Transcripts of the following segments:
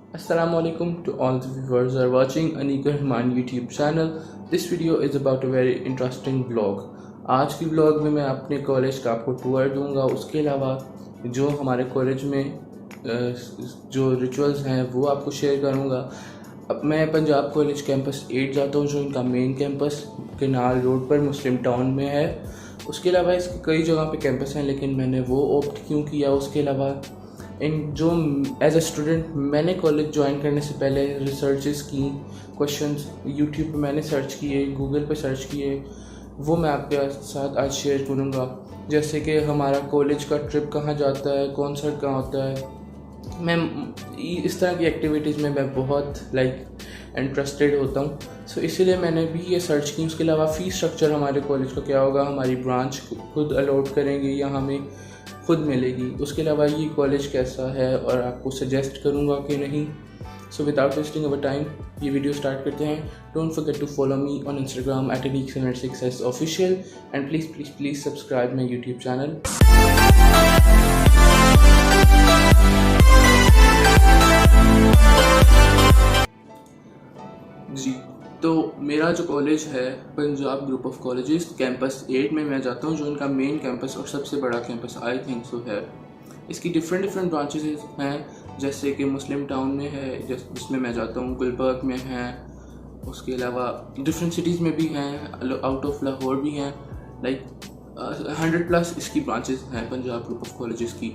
Assalamualaikum to all the viewers who are watching Anika Rahman YouTube channel. This video is about a very interesting vlog. आज की vlog में मैं अपने college का आपको tour दूंगा। उसके अलावा जो हमारे कॉलेज में जो रिचुअल्स हैं वो आपको शेयर करूंगा। अब मैं पंजाब कॉलेज कैंपस 8 जाता हूँ, जो इनका मेन कैंपस केनाल रोड पर मुस्लिम टाउन में है। उसके अलावा इसके कई जगह पे कैंपस हैं, लेकिन मैंने वो ऑप्ट क्यों किया, उसके अलावा जो एज ए स्टूडेंट मैंने कॉलेज ज्वाइन करने से पहले रिसर्चेस की, क्वेश्चंस यूट्यूब पे मैंने सर्च किए, गूगल पे सर्च किए, वो मैं आपके साथ आज शेयर करूँगा। जैसे कि हमारा कॉलेज का ट्रिप कहाँ जाता है, कॉन्सर्ट कहाँ होता है। मैं इस तरह की एक्टिविटीज़ में मैं बहुत इंटरेस्टेड होता हूँ। सो इसीलिए मैंने भी ये सर्च की। उसके अलावा फ़ीस स्ट्रक्चर हमारे कॉलेज का क्या होगा, हमारी ब्रांच खुद अलॉट करेंगे या हमें खुद मिलेगी। उसके अलावा ये कॉलेज कैसा है और आपको सजेस्ट करूँगा कि नहीं। So without wasting our time ये वीडियो स्टार्ट करते हैं। Don't forget to follow me on Instagram @Anik706S official and please subscribe my YouTube channel. जी, तो मेरा जो कॉलेज है Punjab group of colleges campus 8 में मैं जाता हूँ, जो इनका मेन कैंपस और सबसे बड़ा कैंपस आई थिंक सो है। इसकी डिफरेंट ब्रांचेस हैं, जैसे कि मुस्लिम टाउन में है जिसमें मैं जाता हूँ, गुलबर्ग में है। उसके अलावा डिफरेंट सिटीज़ में भी हैं, आउट ऑफ लाहौर भी हैं। 100+ इसकी ब्रांचेस हैं पंजाब ग्रुप ऑफ कॉलेजेस की।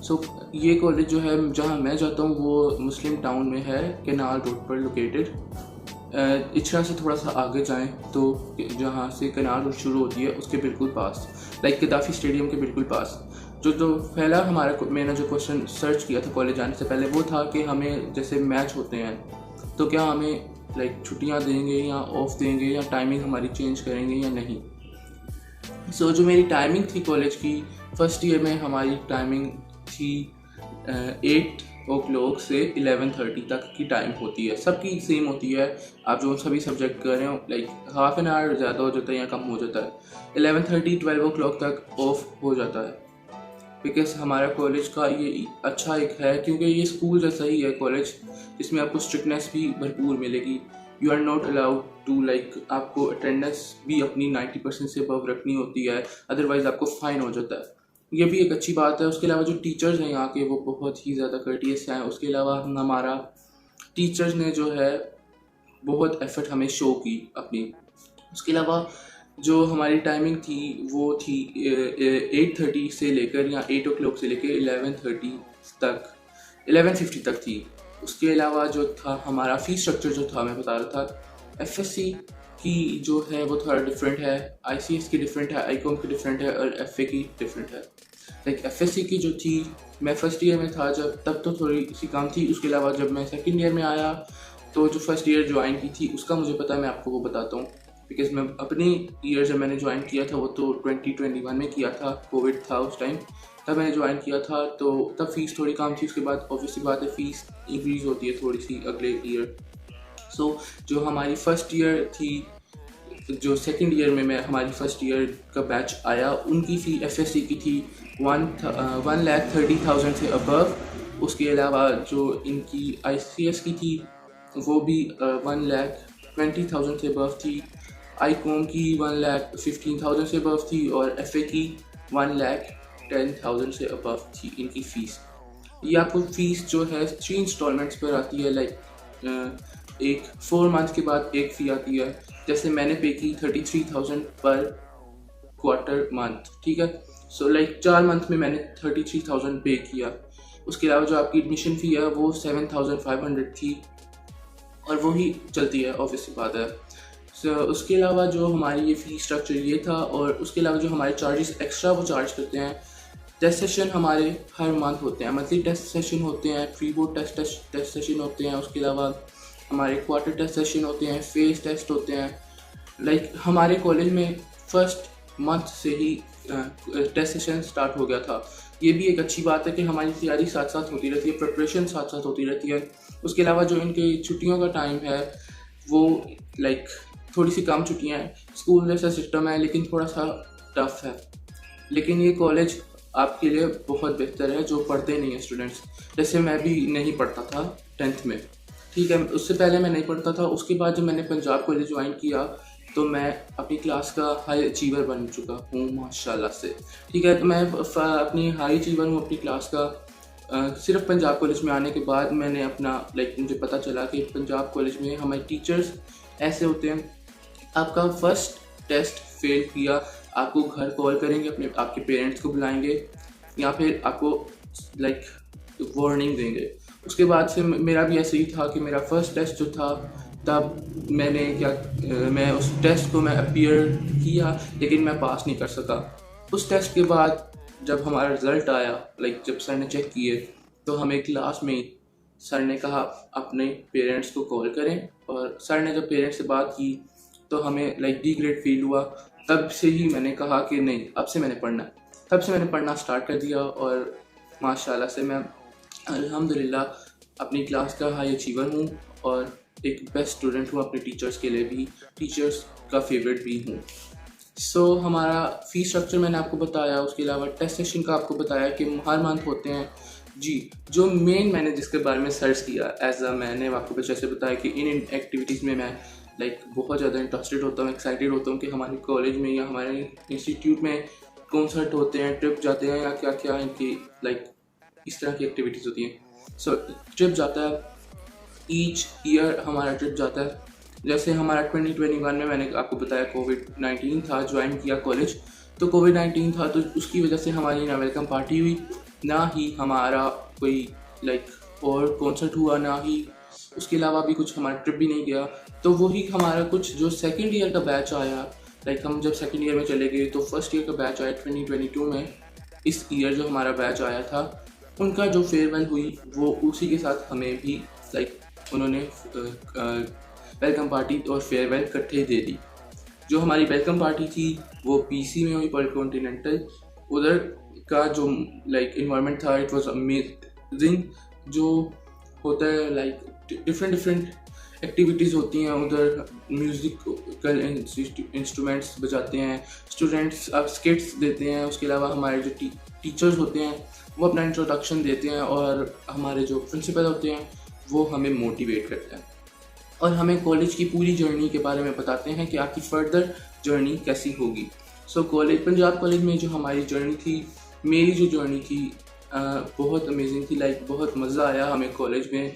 सो ये कॉलेज जो है जहाँ मैं जाता हूँ वो मुस्लिम टाउन में है, केनाल रोड पर लोकेटेड। इच्छा से थोड़ा सा आगे जाएं तो जहाँ से केनाल रोड शुरू होती है उसके बिल्कुल पास, गद्दाफ़ी स्टेडियम के बिल्कुल पास। जो पहला मैंने जो क्वेश्चन सर्च किया था कॉलेज जाने से पहले वो था कि हमें जैसे मैच होते हैं तो क्या हमें छुट्टियाँ देंगे या ऑफ देंगे या टाइमिंग हमारी चेंज करेंगे या नहीं। सो जो मेरी टाइमिंग थी कॉलेज की, फर्स्ट ईयर में हमारी टाइमिंग थी 8 o'clock से 11:30 तक की टाइम होती है। सबकी सेम होती है, आप जो सभी सब्जेक्ट कर रहे हो। हाफ एन आवर ज़्यादा हो जाता है या कम हो जाता है। 11:30 12 o'clock तक ऑफ हो जाता है। बिकॉज हमारा कॉलेज का ये अच्छा एक है, क्योंकि ये स्कूल जैसा ही है कॉलेज, जिसमें आपको स्ट्रिक्टनेस भी भरपूर मिलेगी। You are not allowed to आपको अटेंडेंस भी अपनी 90% से अबव रखनी होती है, अदरवाइज़ आपको फ़ाइन हो जाता है। ये भी एक अच्छी बात है। उसके अलावा जो टीचर्स हैं यहाँ के वो बहुत ही ज़्यादा कर्टियस हैं। उसके अलावा हमारा टीचर्स ने जो है बहुत एफर्ट हमें शो की अपनी। उसके अलावा जो हमारी टाइमिंग थी वो थी 8:30 से लेकर या 8 o'clock से लेकर 11:30 तक, 11:50 तक थी। उसके अलावा जो था हमारा फ़ीस स्ट्रक्चर जो था मैं बता रहा था, FSC की जो है वो थोड़ा डिफरेंट है, ICS की डिफरेंट है, ICOM की डिफरेंट है और FA की डिफरेंट है। FSC की जो थी, मैं फर्स्ट ईयर में था जब, तब तो थोड़ी सी काम थी। उसके अलावा जब मैं सेकंड ईयर में आया तो जो फर्स्ट ईयर ज्वाइन की थी उसका मुझे पता है, मैं आपको वो बताता हूँ। बिकॉज मैं अपनी ईयर जब मैंने ज्वाइन किया था वो तो 2021 में किया था, कोविड था उस टाइम, तब मैंने ज्वाइन किया था। तो तब फीस थोड़ी कम थी। उसके बाद ऑब्वियसली बात है फ़ीस इंक्रीज़ होती है थोड़ी सी अगले ईयर। सो जो हमारी फ़र्स्ट ईयर थी, जो सेकंड ईयर में हमारी फ़र्स्ट ईयर का बैच आया, उनकी फ़ी FSC की थी 1,30,000 से अबव। उसके अलावा जो इनकी ICS की थी वो भी 1,20,000 से अबव थी। ICOM की 1,15,000 से अबव थी और FA की 1,10,000 से अबव थी इनकी फ़ीस। ये आपको फ़ीस जो है 3 इंस्टॉलमेंट्स पर आती है। एक 4 मंथ के बाद एक फ़ी आती है। जैसे मैंने पे की 33,000 पर क्वार्टर मंथ, ठीक है। सो 4 मंथ में मैंने 33,000 पे किया। उसके अलावा जो आपकी एडमिशन फ़ी है वो 7,500 थी और वही चलती है, ऑब्वियसली बात है। उसके अलावा जो हमारी ये फ़ी स्ट्रक्चर ये था। और उसके अलावा जो हमारे चार्जेस एक्स्ट्रा वो चार्ज करते हैं, टेस्ट सेशन हमारे हर मंथ होते हैं, मंथली टेस्ट सेशन होते हैं, प्री बोर्ड टेस्ट सेशन होते हैं। उसके अलावा हमारे क्वार्टर टेस्ट सेशन होते हैं, फेस टेस्ट होते हैं। हमारे कॉलेज में फर्स्ट मंथ से ही टेस्ट सेशन स्टार्ट हो गया था। ये भी एक अच्छी बात है कि हमारी तैयारी साथ साथ होती रहती है, प्रिपरेशन साथ साथ होती रहती है। उसके अलावा जो इनके छुट्टियों का टाइम है वो थोड़ी सी कम छुट्टियाँ हैं। स्कूल जैसा सिस्टम है लेकिन थोड़ा सा टफ है। लेकिन ये कॉलेज आपके लिए बहुत बेहतर है जो पढ़ते नहीं हैं स्टूडेंट्स। जैसे मैं भी नहीं पढ़ता था 10th में, ठीक है, उससे पहले मैं नहीं पढ़ता था। उसके बाद जब मैंने पंजाब कॉलेज ज्वाइन किया तो मैं अपनी क्लास का हाई अचीवर बन चुका हूँ माशाल्लाह से, ठीक है। तो मैं अपनी हाई अचीवर हूँ अपनी क्लास का। सिर्फ पंजाब कॉलेज में आने के बाद मैंने अपना मुझे पता चला कि पंजाब कॉलेज में हमारे टीचर्स ऐसे होते हैं, आपका फर्स्ट टेस्ट फेल किया आपको घर कॉल करेंगे, आपके पेरेंट्स को बुलाएंगे या फिर आपको वार्निंग देंगे। उसके बाद से मेरा भी ऐसे ही था कि मेरा फर्स्ट टेस्ट जो था तब मैं उस टेस्ट को मैं अपीयर किया लेकिन मैं पास नहीं कर सका। उस टेस्ट के बाद जब हमारा रिज़ल्ट आया, जब सर ने चेक किए तो हमें क्लास में सर ने कहा अपने पेरेंट्स को कॉल करें, और सर ने जब पेरेंट्स से बात की तो हमें डिग्रेड फील हुआ। तब से ही मैंने कहा कि नहीं, अब से मैंने पढ़ना है। तब से मैंने पढ़ना स्टार्ट कर दिया और माशाल्लाह से मैं अल्हम्दुलिल्लाह अपनी क्लास का हाई अचीवर हूँ और एक बेस्ट स्टूडेंट हूँ अपने टीचर्स के लिए भी, टीचर्स का फेवरेट भी हूँ। सो हमारा फ़ीस स्ट्रक्चर मैंने आपको बताया, उसके अलावा टेस्ट सेशन का आपको बताया कि हर मंथ होते हैं जी। जो मेन मैंने जिसके बारे में सर्च किया मैंने आपको जैसे बताया कि इन एक्टिविटीज़ में मैं बहुत ज़्यादा इंटरेस्टेड होता हूँ, एक्साइटेड होता हूँ कि हमारे कॉलेज में या हमारे इंस्टीट्यूट में कॉन्सर्ट होते हैं, ट्रिप जाते हैं या क्या क्या इनकी इस तरह की एक्टिविटीज़ होती हैं। सो ट्रिप जाता है, ईच ईयर हमारा ट्रिप जाता है। जैसे हमारा 2021 में मैंने आपको बताया कोविड-19 था, ज्वाइन किया कॉलेज तो कोविड-19 था तो उसकी वजह से हमारी ना वेलकम पार्टी हुई, ना ही हमारा कोई और कॉन्सर्ट हुआ, ना ही उसके अलावा भी कुछ हमारा ट्रिप भी नहीं गया। तो वही हमारा कुछ जो सेकेंड ईयर का बैच आया, हम जब सेकेंड ईयर में चले गए तो फर्स्ट ईयर का बैच आया 2022 में। इस ईयर जो हमारा बैच आया था उनका जो फेयरवेल हुई वो उसी के साथ हमें भी उन्होंने वेलकम पार्टी और फेयरवेल इकट्ठे दे दी। जो हमारी वेलकम पार्टी थी वो पीसी में हुई, पॉल कॉन्टिनेंटल। उधर का जो इन्वायरमेंट था इट वाज अमेजिंग। जो होता है डिफरेंट एक्टिविटीज़ होती हैं उधर, म्यूज़िकल इंस्ट्रूमेंट्स बजाते हैं स्टूडेंट्स, अब स्किट्स देते हैं। उसके अलावा हमारे जो टीचर्स होते हैं वो अपना इंट्रोडक्शन देते हैं और हमारे जो प्रिंसिपल होते हैं वो हमें मोटिवेट करते हैं और हमें कॉलेज की पूरी जर्नी के बारे में बताते हैं कि आपकी फर्दर जर्नी कैसी होगी। सो पंजाब कॉलेज में जो हमारी जर्नी थी, मेरी जो जर्नी थी बहुत अमेजिंग थी। बहुत मज़ा आया हमें कॉलेज में।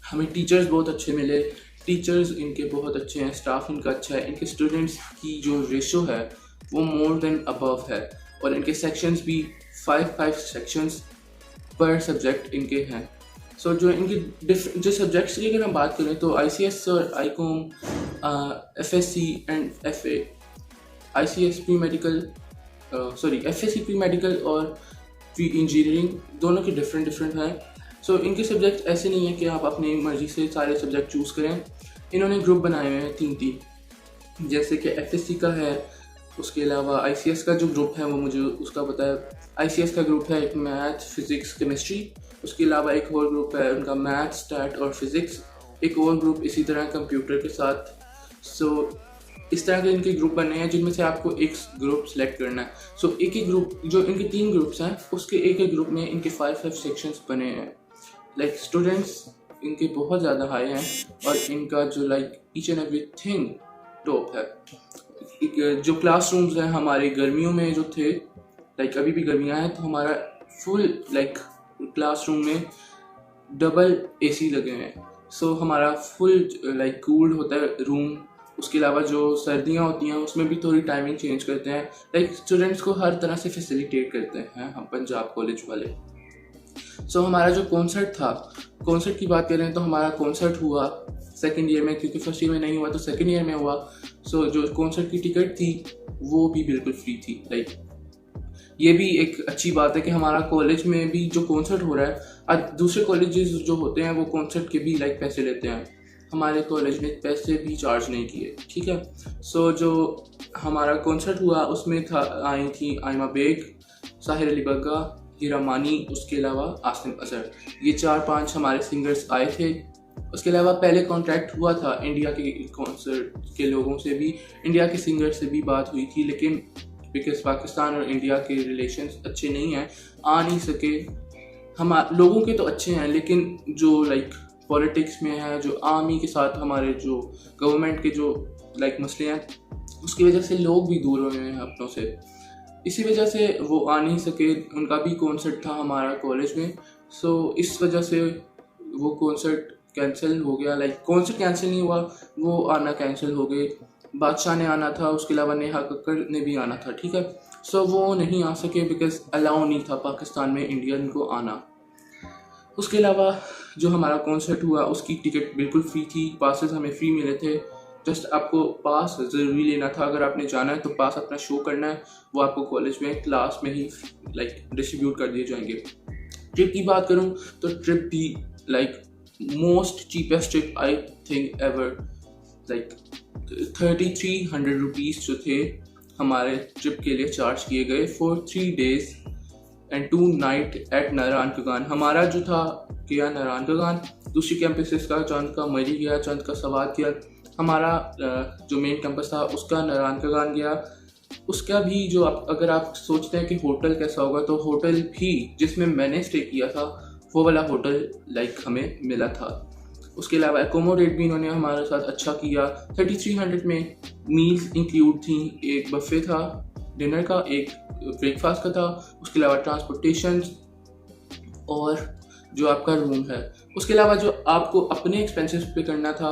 हमें टीचर्स बहुत अच्छे मिले, टीचर्स इनके बहुत अच्छे हैं, स्टाफ इनका अच्छा है, इनके स्टूडेंट्स की जो रेशो है वो मोर देन अबव है और इनके सेक्शंस भी 5 सेक्शंस पर सब्जेक्ट इनके हैं। सो जो इनके जो सब्जेक्ट्स की अगर हम बात करें तो ICS और ICOM, FSC and FA, ICS pre medical FSC pre medical और प्री इंजीनियरिंग दोनों के डिफरेंट हैं। सो इनके सब्जेक्ट ऐसे नहीं है कि आप अपनी मर्ज़ी से सारे सब्जेक्ट चूज़ करें। इन्होंने ग्रुप बनाए हुए हैं 3, जैसे कि FSC का है, उसके अलावा ICS का जो ग्रुप है वो मुझे उसका पता है। ICS का ग्रुप है एक मैथ, फिज़िक्स, केमिस्ट्री। उसके अलावा एक और ग्रुप है उनका मैथ, स्टैट और फिज़िक्स। एक और ग्रुप इसी तरह कंप्यूटर के साथ। सो इस तरह के इनके ग्रुप बने हैं जिनमें से आपको एक ग्रुप सेलेक्ट करना है। सो एक ही ग्रुप, जो इनके 3 ग्रुप्स हैं उसके एक ग्रुप में इनके 5 सेक्शंस बने हैं। स्टूडेंट्स इनके बहुत ज़्यादा हाई हैं और इनका जो ईच एंड एवरीथिंग टॉप है। जो क्लासरूम्स हैं हमारे गर्मियों में जो थे, अभी भी गर्मियाँ हैं तो हमारा फुल क्लासरूम में डबल AC लगे हुए हैं। सो हमारा फुल कूल्ड होता है रूम। उसके अलावा जो सर्दियाँ होती हैं उसमें भी थोड़ी टाइमिंग चेंज करते हैं। स्टूडेंट्स को हर तरह से फैसिलिटेट करते हैं हम पंजाब कॉलेज वाले। सो हमारा जो कॉन्सर्ट था, कॉन्सर्ट की बात करें तो हमारा कॉन्सर्ट हुआ सेकेंड ईयर में, क्योंकि फर्स्ट ईयर में नहीं हुआ तो सेकेंड ईयर में हुआ। सो जो कॉन्सर्ट की टिकट थी वो भी बिल्कुल फ्री थी। ये भी एक अच्छी बात है कि हमारा कॉलेज में भी जो कॉन्सर्ट हो रहा है, आज दूसरे कॉलेजेस जो होते हैं वो कॉन्सर्ट के भी पैसे लेते हैं, हमारे कॉलेज ने पैसे भी चार्ज नहीं किए, ठीक है। सो जो हमारा कॉन्सर्ट हुआ उसमें आई थी आयमा बेग, साहिर अली बग्गा, हीरा मानी, उसके अलावा आसिम अजहर। ये 4-5 हमारे सिंगर्स आए थे। उसके अलावा पहले कॉन्ट्रैक्ट हुआ था इंडिया के कॉन्सर्ट के लोगों से भी, इंडिया के सिंगर से भी बात हुई थी, लेकिन बिकॉज पाकिस्तान और इंडिया के रिलेशंस अच्छे नहीं हैं, आ नहीं सके। हम लोगों के तो अच्छे हैं, लेकिन जो लाइक पॉलिटिक्स में है, जो आर्मी के साथ हमारे जो गवर्नमेंट के जो लाइक मसले हैं, उसकी वजह से लोग भी दूर हुए हैं अपनों से। इसी वजह से वो आ नहीं सके। उनका भी कॉन्सर्ट था हमारा कॉलेज में, सो इस वजह से वो कॉन्सर्ट कैंसिल हो गया। लाइक कॉन्सर्ट कैंसिल नहीं हुआ, वो आना कैंसिल हो गए। बादशाह ने आना था, उसके अलावा नेहा कक्कड़ ने भी आना था, ठीक है। सो वो नहीं आ सके बिकॉज अलाउ नहीं था पाकिस्तान में इंडियन को आना। उसके अलावा जो हमारा कॉन्सर्ट हुआ उसकी टिकट बिल्कुल फ्री थी, पासेस हमें फ्री मिले थे। जस्ट आपको पास ज़रूरी लेना था, अगर आपने जाना है तो पास अपना शो करना है, वो आपको कॉलेज में क्लास में ही लाइक डिस्ट्रीब्यूट कर दिए जाएंगे। ट्रिप की बात करूँ तो ट्रिप भी like most cheapest trip I think ever, like 3300 rupees जो थे हमारे ट्रिप के लिए चार्ज किए गए for 3 days and 2 nights at Narayan Kagan. हमारा जो था गया नारायण कगान, दूसरी कैंपसेस का चंद का मरी गया, चंद का सवाद किया। हमारा जो मेन कैंपस था उसका नारायण कगान गया। उसका भी जो अगर आप सोचते हैं कि होटल कैसा होगा, तो होटल भी जिसमें मैंने स्टे किया था वो वाला होटल लाइक हमें मिला था। उसके अलावा एकोमोडेट भी इन्होंने हमारे साथ अच्छा किया। 3300 में मील्स इंक्लूड थी, एक बफे था डिनर का, एक ब्रेकफास्ट का था, उसके अलावा ट्रांसपोर्टेशन और जो आपका रूम है। उसके अलावा जो आपको अपने एक्सपेंसेस पे करना था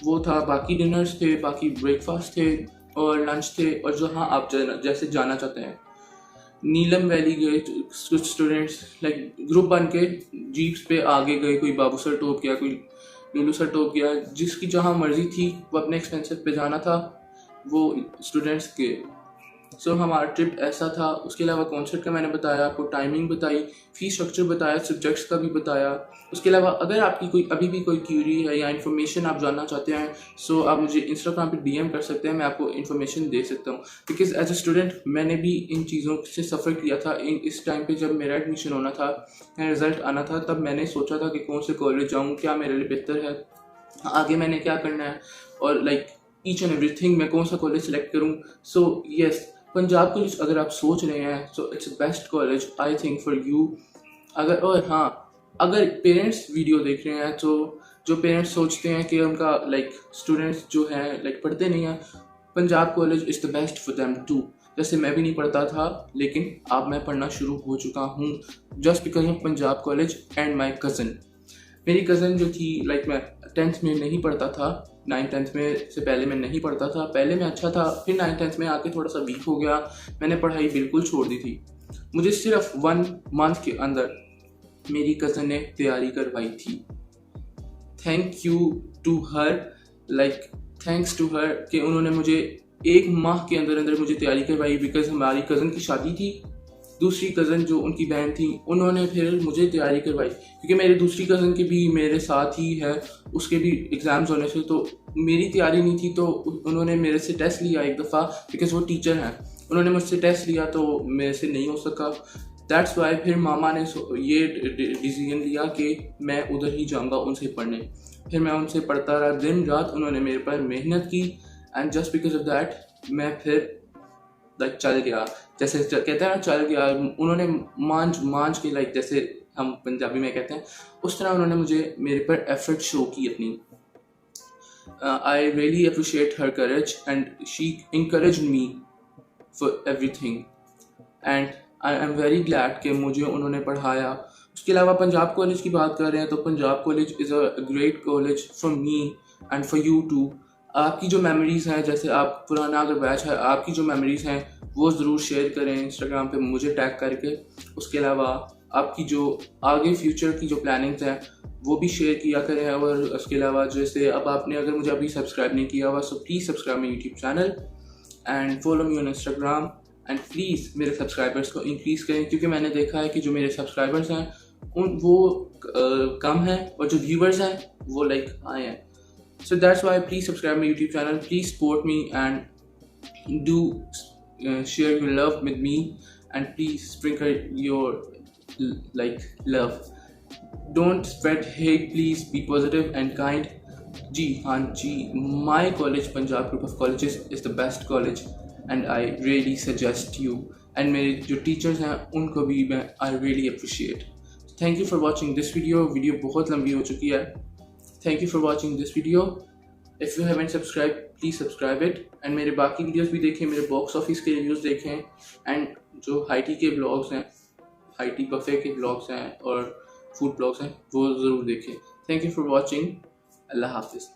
वो था बाकी डिनर्स थे, बाकी ब्रेकफास्ट थे और लंच थे। और जो हाँ आप जैसे जाना चाहते हैं, नीलम वैली गए कुछ स्टूडेंट्स, लाइक ग्रुप बन के जीप्स पे आगे गए, कोई बाबू सर टॉप गया, कोई लुलू सर टॉप गया, जिसकी जहाँ मर्जी थी वो अपने एक्सपेंसेस पे जाना था वो स्टूडेंट्स के। सो हमारा ट्रिप ऐसा था। उसके अलावा कॉन्सर्ट का मैंने बताया, आपको टाइमिंग बताई, फी स्ट्रक्चर बताया, सब्जेक्ट्स का भी बताया। उसके अलावा अगर आपकी कोई अभी भी कोई क्यूरी है या इन्फॉर्मेशन आप जानना चाहते हैं, सो आप मुझे इंस्टाग्राम पे डीएम कर सकते हैं, मैं आपको इन्फॉर्मेशन दे सकता हूँ। बिकॉज एज अ स्टूडेंट मैंने भी इन चीज़ों से सफ़र किया था। इस टाइम पे जब मेरा एडमिशन होना था या रिज़ल्ट आना था, तब मैंने सोचा था कि कौन से कॉलेज जाऊँ, क्या मेरे लिए बेहतर है, आगे मैंने क्या करना है, और लाइक ईच एंड एवरीथिंग मैं कौन सा कॉलेज सेलेक्ट करूँ। सो येस, पंजाब कॉलेज अगर आप सोच रहे हैं so it's best college I think for you. और हाँ, अगर पेरेंट्स वीडियो देख रहे हैं तो जो पेरेंट्स सोचते हैं कि उनका लाइक स्टूडेंट्स जो हैं लाइक पढ़ते नहीं हैं, Punjab college is the best for them too. जैसे मैं भी नहीं पढ़ता था, लेकिन अब मैं पढ़ना शुरू हो चुका हूँ just because of Punjab college and my cousin. मेरी कज़न जो थी लाइक मैं 10th में नहीं पढ़ता था, 9th-10th में से पहले मैं नहीं पढ़ता था। पहले मैं अच्छा था, फिर 9th-10th में आके थोड़ा सा वीक हो गया, मैंने पढ़ाई बिल्कुल छोड़ दी थी। मुझे सिर्फ 1 month के अंदर मेरी कज़न ने तैयारी करवाई थी। Thank you to her, like thanks to her कि उन्होंने मुझे 1 माह के अंदर अंदर मुझे तैयारी करवाई। बिकॉज हमारी कज़न की शादी थी, दूसरी कज़न जो उनकी बहन थी उन्होंने फिर मुझे तैयारी करवाई, क्योंकि मेरी दूसरी कज़न के भी मेरे साथ ही है, उसके भी एग्ज़ाम्स होने से, तो मेरी तैयारी नहीं थी। तो उन्होंने मेरे से टेस्ट लिया एक दफ़ा, बिकॉज वो टीचर हैं, उन्होंने मुझसे टेस्ट लिया तो मेरे से नहीं हो सका। दैट्स वाई फिर मामा ने ये डिसीजन लिया कि मैं उधर ही जाऊँगा उनसे पढ़ने। फिर मैं उनसे पढ़ता रहा दिन रात, उन्होंने मेरे पर मेहनत की and just because of that मैं फिर लाइक चल गया। जैसे कहते हैं ना चल गया, उन्होंने मांझ के लाइक जैसे हम पंजाबी में कहते हैं, उस तरह उन्होंने मुझे मेरे पर एफर्ट शो की अपनी। I really appreciate her courage and she encourage me for everything and I am very glad कि मुझे उन्होंने पढ़ाया। उसके अलावा पंजाब कॉलेज की बात कर रहे हैं तो Punjab college is a great college for me and for you too. आपकी जो मेमोरीज़ हैं, जैसे आप पुराना अगर बैच है, आपकी जो मेमोरीज़ हैं वो ज़रूर शेयर करें इंस्टाग्राम पे मुझे टैग करके। उसके अलावा आपकी जो आगे फ्यूचर की जो प्लानिंग्स हैं वो भी शेयर किया करें। और उसके अलावा जैसे अब आपने अगर मुझे अभी सब्सक्राइब नहीं किया हुआ, so please subscribe my YouTube channel and follow me on Instagram and please मेरे सब्सक्राइबर्स को इंक्रीज़ करें, क्योंकि मैंने देखा है कि जो मेरे सब्सक्राइबर्स हैं वो कम हैं और जो व्यूवर्स हैं वो लाइक आए हैं। So that's why please subscribe my YouTube channel, please support me and do share your love with me and please sprinkle your like love. Don't spread hate, please be positive and kind. जी हाँ जी, my college Punjab group of colleges is the best college and I really suggest you, and मेरे जो teachers हैं उनको भी मैं I really appreciate. Thank you for watching this video बहुत लंबी हो चुकी है। Thank you for watching this video. If you haven't subscribe please subscribe it, and मेरे बाकी वीडियोस भी देखें, मेरे बॉक्स ऑफिस के रिव्यूज़ देखें, एंड जो हाईटी के ब्लॉग्स हैं, हाईटी बफे के ब्लॉग्स हैं और फूड ब्लॉग्स हैं, वो ज़रूर देखें। Thank you for watching. अल्लाह हाफिज़।